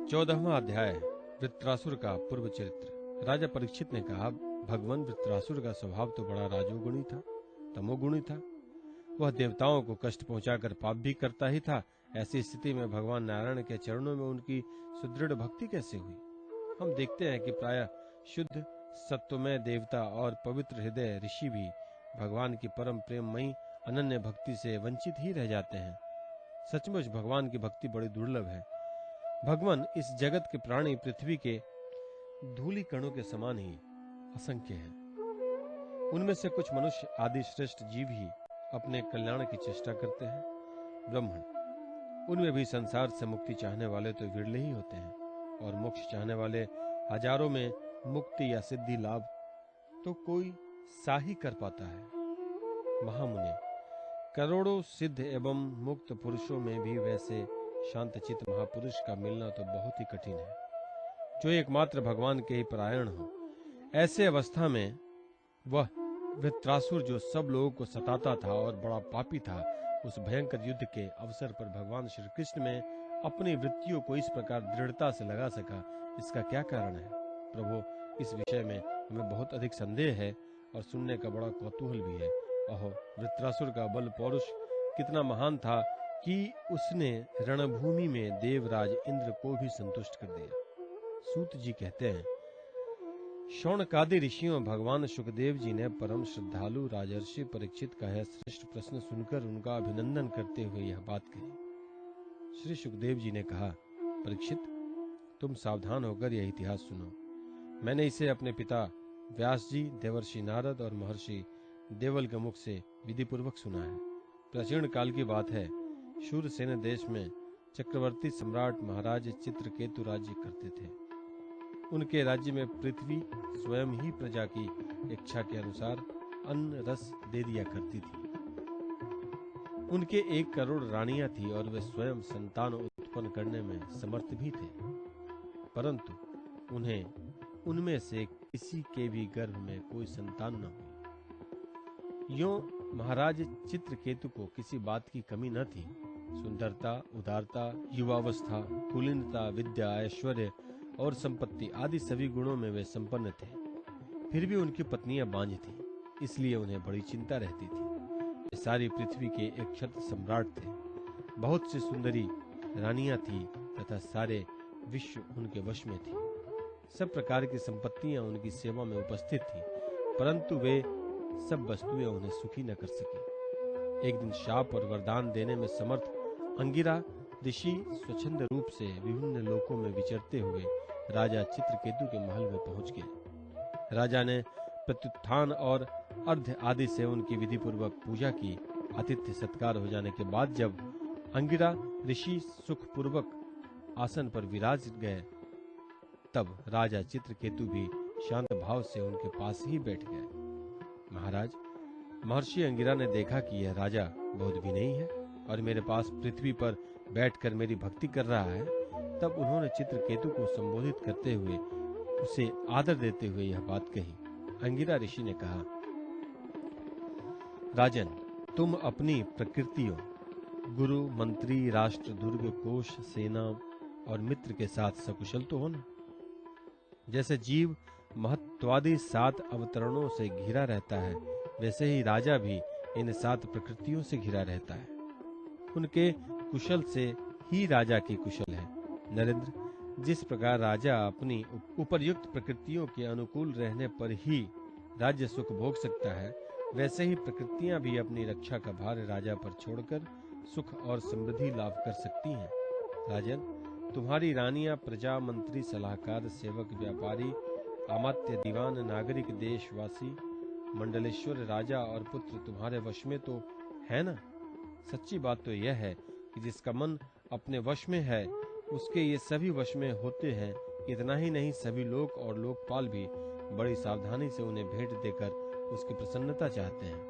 14वां अध्याय वृत्रासुर का पूर्व चरित्र। राजा परीक्षित ने कहा, भगवान वृत्रासुर का स्वभाव तो बड़ा राजोगुणी था, तमोगुणी था। वह देवताओं को कष्ट पहुंचाकर पाप भी करता ही था। ऐसी स्थिति में भगवान नारायण के चरणों में उनकी सुदृढ़ भक्ति कैसे हुई? हम देखते हैं कि प्रायः शुद्ध सत्वमय देवता और पवित्र हृदय ऋषि भी भगवान की परम प्रेममयी अनन्य भक्ति से वंचित ही रह जाते हैं। सचमुच भगवान की भक्ति बड़ी दुर्लभ है। भगवान इस जगत के प्राणी पृथ्वी के धूलि कणों के समान ही असंख्य हैं। उनमें से कुछ मनुष्य आदि श्रेष्ठ जीव ही अपने कल्याण की चेष्टा करते हैं। ब्राह्मण, उनमें भी संसार से मुक्ति चाहने वाले तो विरले ही होते हैं, और मोक्ष चाहने वाले हजारों में मुक्ति या सिद्धि लाभ तो कोई सा ही कर पाता है। महामुनि, करोड़ों सिद्ध एवं मुक्त पुरुषों में भी वैसे शांतचित्त महापुरुष का मिलना तो बहुत ही कठिन है, जो एकमात्र भगवान के ही परायण हो। ऐसे अवस्था में वह वृत्रासुर, जो सब लोगों को सताता था और बड़ा पापी था, उस भयंकर युद्ध के अवसर पर भगवान श्री कृष्ण में अपनी वृत्तियों को इस प्रकार दृढ़ता से लगा सका, इसका क्या कारण है? प्रभु, इस विषय में हमें बहुत अधिक संदेह है और सुनने का बड़ा कौतूहल भी है। अहो, वृत्रासुर का बल पौरुष कितना महान था कि उसने रणभूमि में देवराज इंद्र को भी संतुष्ट कर दिया। सूत जी कहते हैं, शौनकादि ऋषियों भगवान सुखदेव जी ने परम श्रद्धालु राजर्षि परीक्षित का यह श्रेष्ठ प्रश्न सुनकर उनका अभिनंदन करते हुए यह बात कही। श्री सुखदेव जी ने कहा, परीक्षित, तुम सावधान होकर यह इतिहास सुनो। मैंने इसे अपने पिता व्यास जी, देवर्षि नारद और महर्षि देवल के मुख से विधि पूर्वक सुना है। प्राचीन काल की बात है। शूरसेन देश में चक्रवर्ती सम्राट महाराज चित्रकेतु राज्य करते थे। उनके राज्य में पृथ्वी स्वयं ही प्रजा की इच्छा के अनुसार अन्न रस दे दिया करती थी। उनके 1 करोड़ रानियां थी और वे स्वयं संतान उत्पन्न करने में समर्थ भी थे, परंतु उन्हें उनमें से किसी के भी गर्भ में कोई संतान न हुई। यूं महाराज चित्रकेतु को किसी बात की कमी न थी। सुंदरता, उदारता, युवावस्था, कुलीनता, विद्या, ऐश्वर्य और संपत्ति आदि सभी गुणों में वे संपन्न थे। फिर भी उनकी पत्नियां बांझ थीं, इसलिए उन्हें बड़ी चिंता रहती थी। वे सारी पृथ्वी के एक क्षत्र सम्राट थे। बहुत सी सुंदरी रानियां थीं तथा सारे विश्व उनके वश में थी। सब प्रकार की संपत्तियां उनकी सेवा में उपस्थित थीं, परंतु वे सब वस्तुएं उन्हें सुखी न कर सकी। एक दिन शाप और वरदान देने में समर्थ अंगिरा ऋषि स्वच्छंद रूप से विभिन्न लोकों में विचरते हुए राजा चित्रकेतु के महल में पहुंच गए। राजा ने प्रत्युत्थान और अर्घ्य आदि से उनकी विधि पूर्वक पूजा की। आतिथ्य सत्कार हो जाने के बाद जब अंगिरा ऋषि सुख पूर्वक आसन पर विराज गए, तब राजा चित्रकेतु भी शांत भाव से उनके पास ही बैठ गए। महाराज, महर्षि अंगिरा ने देखा कि यह राजा बहुत विनयी है और मेरे पास पृथ्वी पर बैठकर मेरी भक्ति कर रहा है। तब उन्होंने चित्रकेतु को संबोधित करते हुए उसे आदर देते हुए यह बात कही। अंगिरा ऋषि ने कहा, राजन, तुम अपनी प्रकृतियों, गुरु, मंत्री, राष्ट्र, दुर्ग, कोश, सेना और मित्र के साथ सकुशल तो हो ना? जैसे जीव महत्वादि 7 अवतरणों से घिरा रहता है, वैसे ही राजा भी इन 7 प्रकृतियों से घिरा रहता है। उनके कुशल से ही राजा की कुशल है। नरेंद्र, जिस प्रकार राजा अपनी उपर्युक्त प्रकृतियों के अनुकूल रहने पर ही राज्य सुख भोग सकता है, वैसे ही प्रकृतियां भी अपनी रक्षा का भार राजा पर छोड़कर सुख और समृद्धि लाभ कर सकती हैं। राजन, तुम्हारी रानियां, प्रजा, मंत्री, सलाहकार, सेवक, व्यापारी, अमात्य, दीवान, नागरिक, देशवासी, मंडलेश्वर, राजा और पुत्र तुम्हारे वश में तो है ना? सच्ची बात तो यह है कि जिसका मन अपने वश में है, उसके ये सभी वश में होते हैं। इतना ही नहीं, सभी लोक और लोकपाल भी बड़ी सावधानी से उन्हें भेंट देकर उसकी प्रसन्नता चाहते हैं।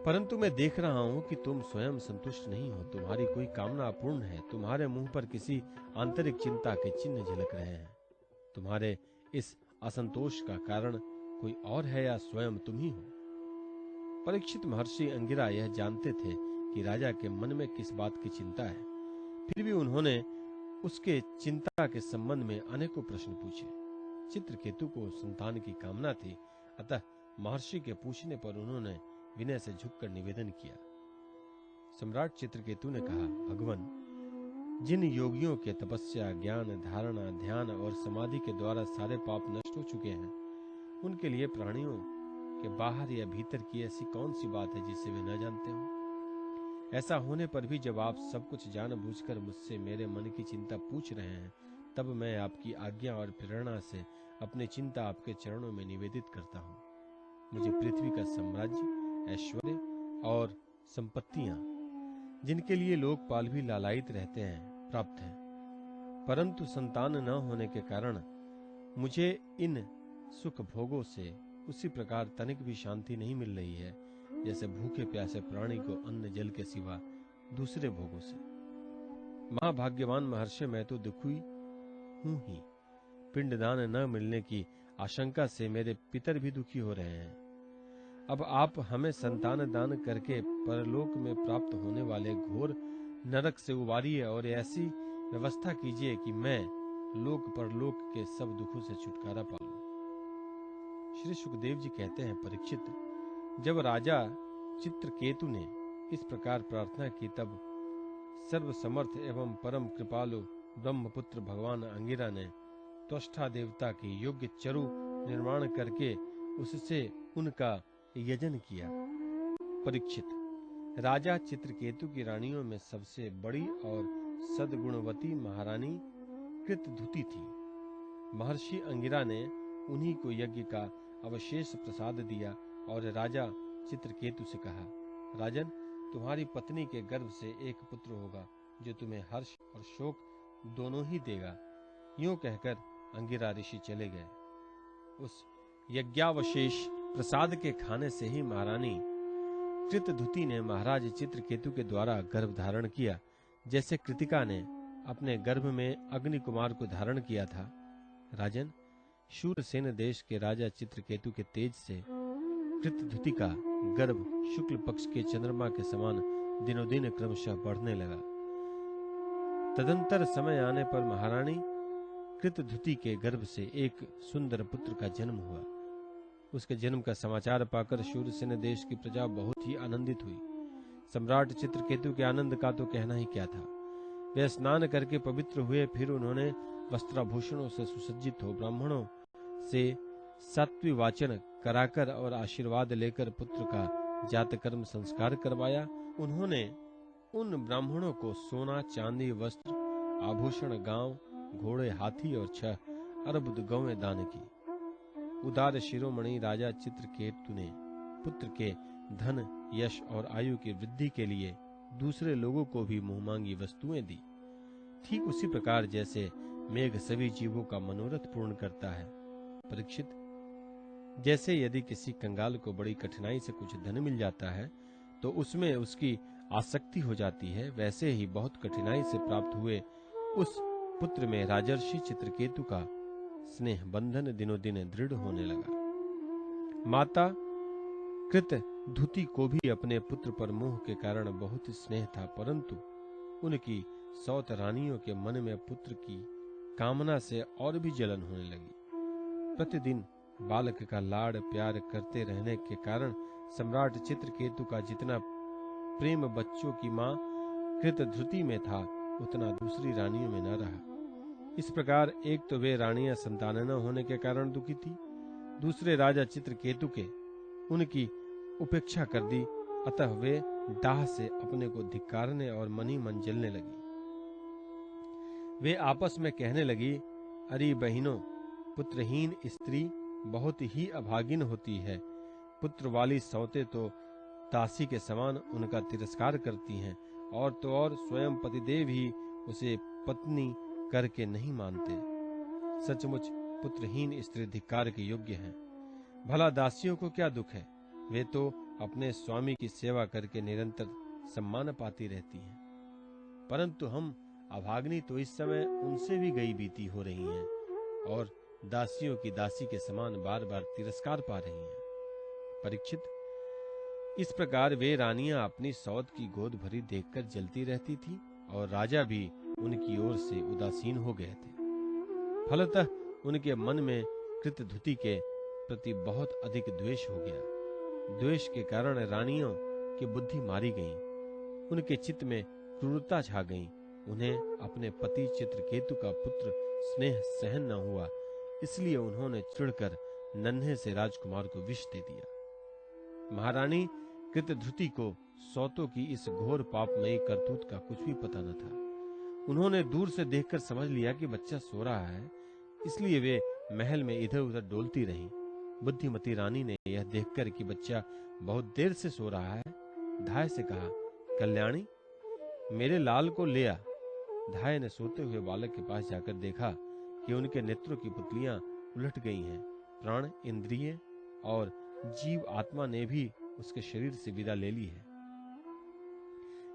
परंतु मैं देख रहा हूं कि तुम स्वयं संतुष्ट नहीं हो। तुम्हारी कोई कामना अपूर्ण है। तुम्हारे मुंह पर किसी आंतरिक चिंता के चिन्ह झलक रहे हैं। तुम्हारे इस असंतोष का कारण कोई और है या स्वयं तुम ही हो? परीक्षित, महर्षि अंगिरा यह जानते थे कि राजा के मन में किस बात की चिंता है। फिर भी उन्होंने उसके चिंता के संबंध में अनेकों प्रश्न पूछे। चित्रकेतु को संतान की कामना थी, अतः महर्षि के पूछने पर उन्होंने विनय से झुककर निवेदन किया। सम्राट चित्रकेतु ने कहा, भगवान, जिन योगियों के तपस्या, ज्ञान, धारणा, ध्यान और समाधि के द्वारा सारे पाप नष्ट हो चुके हैं, उनके लिए प्राणियों के बाहर या भीतर की ऐसी कौन सी बात है जिसे वे न जानते हो? ऐसा होने पर भी जब आप सब कुछ जानबूझकर मुझसे मेरे मन की चिंता पूछ रहे हैं, तब मैं आपकी आज्ञा और प्रेरणा से अपनी चिंता आपके चरणों में निवेदित करता हूँ। मुझे पृथ्वी का साम्राज्य, ऐश्वर्य और संपत्तियां, जिनके लिए लोकपाल भी लालायित रहते हैं, प्राप्त है, परंतु संतान न होने के कारण मुझे इन सुख भोगों से उसी प्रकार तनिक भी शांति नहीं मिल रही है जैसे भूखे प्यासे प्राणी को अन्न जल के सिवा दूसरे भोगों से। महाभाग्यवान महर्षि, मैं तो दुखी हूं ही। पिंडदान न मिलने की आशंका से मेरे पितर भी दुखी हो रहे हैं। अब आप हमें संतान दान करके परलोक में प्राप्त होने वाले घोर नरक से उबारिए और ऐसी व्यवस्था कीजिए कि मैं लोक परलोक के सब दुखों से छुटकारा पा लूं। श्री सुखदेव जी कहते हैं, परीक्षित, जब राजा चित्रकेतु ने इस प्रकार प्रार्थना की, तब सर्वसमर्थ एवं परम कृपालु ब्रह्मपुत्र भगवान अंगिरा ने त्वष्टा देवता की योग्य चरु निर्माण करके उससे उनका यजन किया। परीक्षित, राजा चित्रकेतु की रानियों में सबसे बड़ी और सद्गुणवती महारानी कृतधुति थी। महर्षि अंगिरा ने उन्हीं को यज्ञ का अवशेष प्रसाद दिया और राजा चित्रकेतु से कहा, राजन, तुम्हारी पत्नी के गर्भ से एक पुत्र होगा जो तुम्हें हर्ष और शोक दोनों ही देगा। यूं कहकर अंगिरा ऋषि चले गए। उस यज्ञावशेष प्रसाद के खाने से ही महारानी कृतधुति ने महाराज चित्रकेतु के द्वारा गर्भ धारण किया, जैसे कृतिका ने अपने गर्भ में अग्नि कुमार को धारण किया था। राजन, शूरसेन देश के राजा चित्रकेतु के तेज से कृतधुति का गर्भ शुक्ल पक्ष के चंद्रमा के समान दिनों दिन क्रमशः बढ़ने लगा। तदंतर समय आने पर महारानी कृतधुति के गर्भ से एक सुंदर पुत्र का जन्म हुआ। उसके जन्म का समाचार पाकर शूरसेन देश की प्रजा बहुत ही आनंदित हुई। सम्राट चित्रकेतु के आनंद का तो कहना ही क्या था। वे स्नान करके पवित्र हुए, फिर उन्होंने वस्त्राभूषणों से सुसज्जित हो ब्राह्मणों से सात्विक वाचन कराकर और आशीर्वाद लेकर पुत्र का जातकर्म संस्कार करवाया। उन्होंने उन ब्राह्मणों को सोना, चांदी, वस्त्र, आभूषण, गांव, घोड़े, हाथी और 6 अर्बुद गौएं दान की। उदार शिरोमणि राजा चित्रकेतु ने पुत्र के धन, यश और आयु की वृद्धि के लिए दूसरे लोगों को भी मुंहमांगी वस्तुएं दी। ठीक उसी प्रकार जैसे मेघ सभी जीवों का मनोरथ पूर्ण करता है। परीक्षित, जैसे यदि किसी कंगाल को बड़ी कठिनाई से कुछ धन मिल जाता है तो उसमें उसकी आसक्ति हो जाती है, वैसे ही बहुत कठिनाई से प्राप्त हुए उस पुत्र में राजर्षि चित्रकेतु का स्नेह बंधन दिनों दिन दृढ़ होने लगा। माता कृतधुति को भी अपने पुत्र पर मोह के कारण बहुत स्नेह था, परंतु उनकी सौत रानियों के मन में पुत्र की कामना से और भी जलन होने लगी। प्रतिदिन बालक का लाड़ प्यार करते रहने के कारण सम्राट चित्रकेतु का जितना प्रेम बच्चों की मां कृतधुति में था, उतना दूसरी रानियों में न रहा। इस प्रकार एक तो वे रानियां संतान न होने के कारण दुखी थी, दूसरे राजा चित्रकेतु के उनकी उपेक्षा कर दी, अतः वे दाह से अपने को धिक्कारने और मन ही मन जलने लगी। वे आपस में कहने लगी, अरे बहनों, पुत्रहीन स्त्री बहुत ही अभागिन होती है। पुत्र वाली सौतें तो दासी के समान उनका तिरस्कार करती हैं, और तो और स्वयं पतिदेव ही उसे पत्नी करके नहीं मानते। सचमुच पुत्रहीन स्त्री धिक्कार के योग्य हैं। भला दासियों को क्या दुख है, वे तो अपने स्वामी की सेवा करके निरंतर सम्मान पाती रहती हैं, परंतु हम अभाग्नि तो इस समय उनसे भी गई बीती हो रही हैं और दासियों की दासी के समान बार बार तिरस्कार पा रही हैं। परीक्षित, इस प्रकार वे रानियां अपनी सौत की गोद भरी देखकर जलती रहती थी और राजा भी उनकी ओर से उदासीन हो गए थे। फलतः उनके मन में कृतधुति के प्रति बहुत अधिक द्वेष हो गया। द्वेष के कारण रानियों की बुद्धि मारी गई, उनके चित्त में क्रूरता छा गई। उन्हें अपने पति चित्रकेतु का पुत्र स्नेह सहन न हुआ, इसलिए उन्होंने चिढ़कर नन्हे से राजकुमार को विष दे दिया। महारानी कृतधृति को सौतों की इस घोर पापमयी करतूत का कुछ भी पता न था। उन्होंने दूर से देखकर समझ लिया कि बच्चा सो रहा है, इसलिए वे महल में इधर उधर डोलती रहीं। बुद्धिमती रानी ने यह देखकर कि बच्चा बहुत देर से सो रहा है, धाय से कहा, कल्याणी, मेरे लाल को ले आ। धाय ने सोते हुए बालक के पास जाकर देखा कि उनके नेत्रों की पुतलियां उलट गई हैं। प्राण, इंद्रिय और जीव आत्मा ने भी उसके शरीर से विदा ले ली है।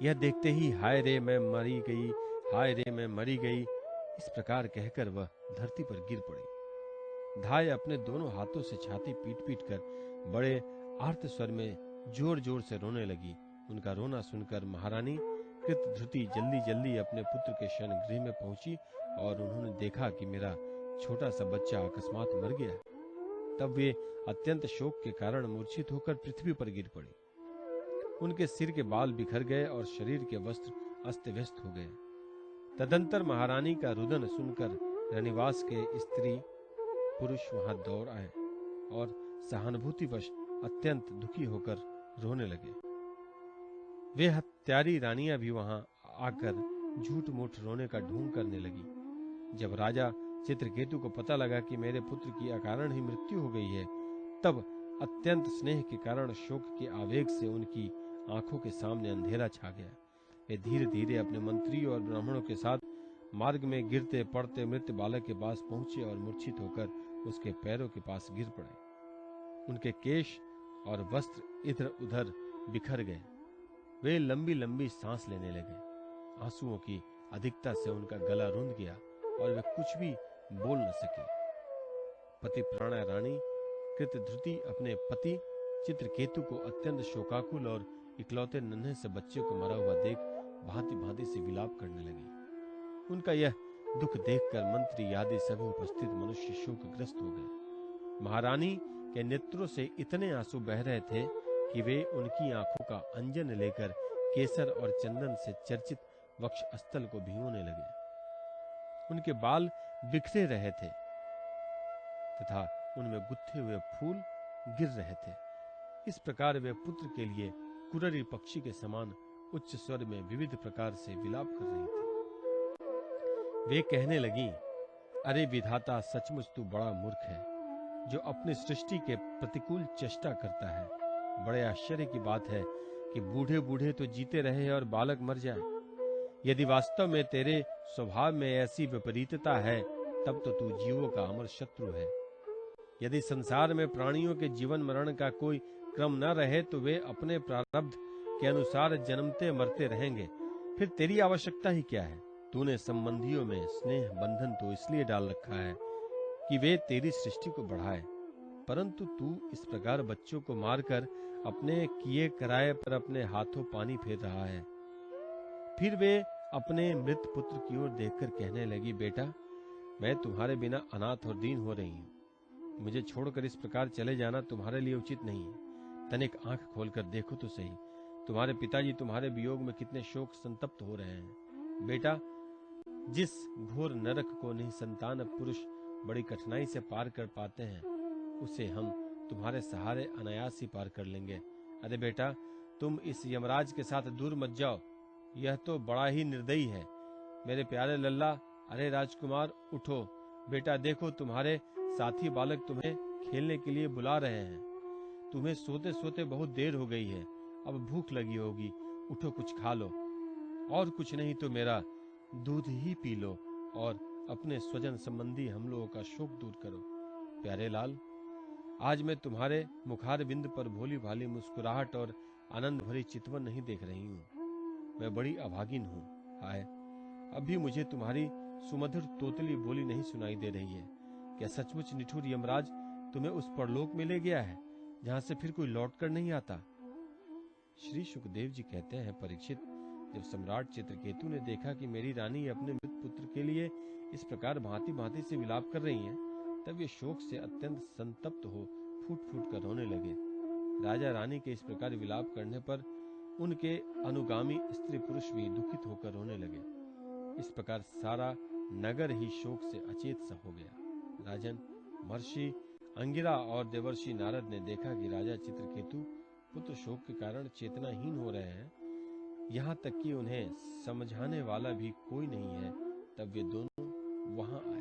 यह देखते ही हाय रे मैं मरी गई, हाय रे मैं मरी गई, इस प्रकार कहकर वह धरती पर गिर पड़ी। धाय अपने दोनों हाथों से छाती पीट पीट कर बड़े आर्त स्वर में जोर जोर से रोने लगी। उनका रोना सुनकर महारानी कृतधृति जल्दी जल्दी अपने पुत्र के शयन गृह में पहुंची और उन्होंने देखा कि मेरा छोटा सा बच्चा अकस्मात मर गया। तब वे अत्यंत शोक के कारण मूर्छित होकर पृथ्वी पर गिर पड़ी। उनके सिर के बाल बिखर गए और शरीर के वस्त्र अस्त व्यस्त हो गए। तदंतर महारानी का रुदन सुनकर रनिवास के स्त्री पुरुष वहां दौड़ आए और सहानुभूतिवश अत्यंत दुखी होकर रोने लगे। वे हत्यारी रानियां भी वहां आकर झूठ मूठ रोने का ढोंग करने लगी। जब राजा चित्रकेतु को पता लगा कि मेरे पुत्र की अकारण ही मृत्यु हो गई है, तब अत्यंत स्नेह के कारण शोक के आवेग से उनकी आंखों के सामने अंधेरा छा गया। वे धीरे धीरे अपने मंत्री और ब्राह्मणों के साथ मार्ग में गिरते पड़ते मृत बालक के पास पहुंचे और मूर्छित होकर उसके पैरों के पास गिर पड़े। उनके केश और वस्त्र इधर उधर बिखर गए। वे लंबी लंबी सांस लेने लगे। आंसुओं की अधिकता से उनका गला रुंध गया और वे कुछ भी बोल न सके। पति प्राणा रानी कृतधृति अपने पति चित्रकेतु को अत्यंत शोकाकुल और इकलौते नन्हे से बच्चे को मरा हुआ देख भांति भांति से विलाप करने लगी। उनका यह दुख देखकर मंत्री आदि सभी उपस्थित मनुष्य शोकग्रस्त हो गए। महारानी के नेत्रों से इतने आंसू बह रहे थे कि वे उनकी आंखों का अंजन लेकर केसर और चंदन से चर्चित वक्षस्थल को भिगोने लगे। उनके बाल बिखरे रहे थे तथा उनमें गुत्थे हुए फूल गिर रहे थे। इस प्रकार वे पुत्र के लिए कुररी पक्षी के समान उच्च स्वर में विविध प्रकार से विलाप कर रही थी। वे कहने लगी, अरे विधाता, सचमुच तू बड़ा मूर्ख है जो अपनी सृष्टि के प्रतिकूल चेष्टा करता है। बड़े आश्चर्य की बात है कि बूढ़े बूढ़े तो जीते रहे और बालक मर जाए। यदि वास्तव में तेरे स्वभाव में ऐसी विपरीतता है, तब तो तू जीवों का अमर शत्रु है। यदि संसार में प्राणियों के जीवन मरण का कोई क्रम न रहे तो वे अपने प्रारब्ध के अनुसार जन्मते मरते रहेंगे। फिर तेरी आवश्यकता ही क्या है? तूने संबंधियों में स्नेह बंधन तो इसलिए डाल रखा है कि वे तेरी सृष्टि को बढ़ाए, परंतु तू इस प्रकार बच्चों को मारकर अपने किए कराए पर अपने हाथों पानी फेर रहा है। फिर वे अपने मृत पुत्र की ओर देखकर कहने लगी, बेटा, मैं तुम्हारे बिना अनाथ और दीन हो रही हूँ। मुझे छोड़कर इस प्रकार चले जाना तुम्हारे लिए उचित नहीं है। तनिक आंख खोलकर देखो तो सही, तुम्हारे पिताजी तुम्हारे वियोग में कितने शोक संतप्त हो रहे हैं। बेटा, जिस घोर नरक को निसंतान पुरुष बड़ी कठिनाई से पार कर पाते हैं, उसे हम तुम्हारे सहारे अनायास ही पार कर लेंगे। अरे बेटा, तुम इस यमराज के साथ दूर मत जाओ, यह तो बड़ा ही निर्दयी है। मेरे प्यारे लल्ला, अरे राजकुमार, उठो। बेटा देखो, तुम्हारे साथी बालक तुम्हें खेलने के लिए बुला रहे हैं। तुम्हें सोते सोते बहुत देर हो गई है, अब भूख लगी होगी, उठो कुछ खा लो, और कुछ नहीं तो मेरा दूध ही पी लो और अपने स्वजन संबंधी हम लोगों का शोक दूर करो। प्यारे लाल, आज मैं तुम्हारे मुखार बिंद पर भोली भाली मुस्कुराहट और आनंद भरी चितवन नहीं देख रही हूँ। मैं बड़ी अभागिन हूँ। हाय, अभी मुझे तुम्हारी सुमधुर तोतली बोली नहीं सुनाई दे रही है। क्या सचमुच निठुर यमराज तुम्हें उस परलोक में ले गया है जहां से फिर कोई लौट कर नहीं आता? श्री सुखदेव जी कहते हैं, परीक्षित, जब सम्राट चित्रकेतु ने देखा कि मेरी रानी अपने मृत पुत्र के लिए इस प्रकार भांति भांति से विलाप कर रही हैं, तब वे शोक से अत्यंत संतप्त हो फूट फूट कर रोने लगे। राजा रानी के इस प्रकार विलाप करने पर उनके अनुगामी स्त्री पुरुष भी दुखित होकर रोने लगे। इस प्रकार सारा नगर ही शोक से अचेत सा हो गया। राजन, महर्षि अंगिरा और देवर्षि नारद ने देखा कि राजा चित्रकेतु पुत्र शोक के कारण चेतनाहीन हो रहे हैं, यहाँ तक कि उन्हें समझाने वाला भी कोई नहीं है। तब वे दोनों वहां आए।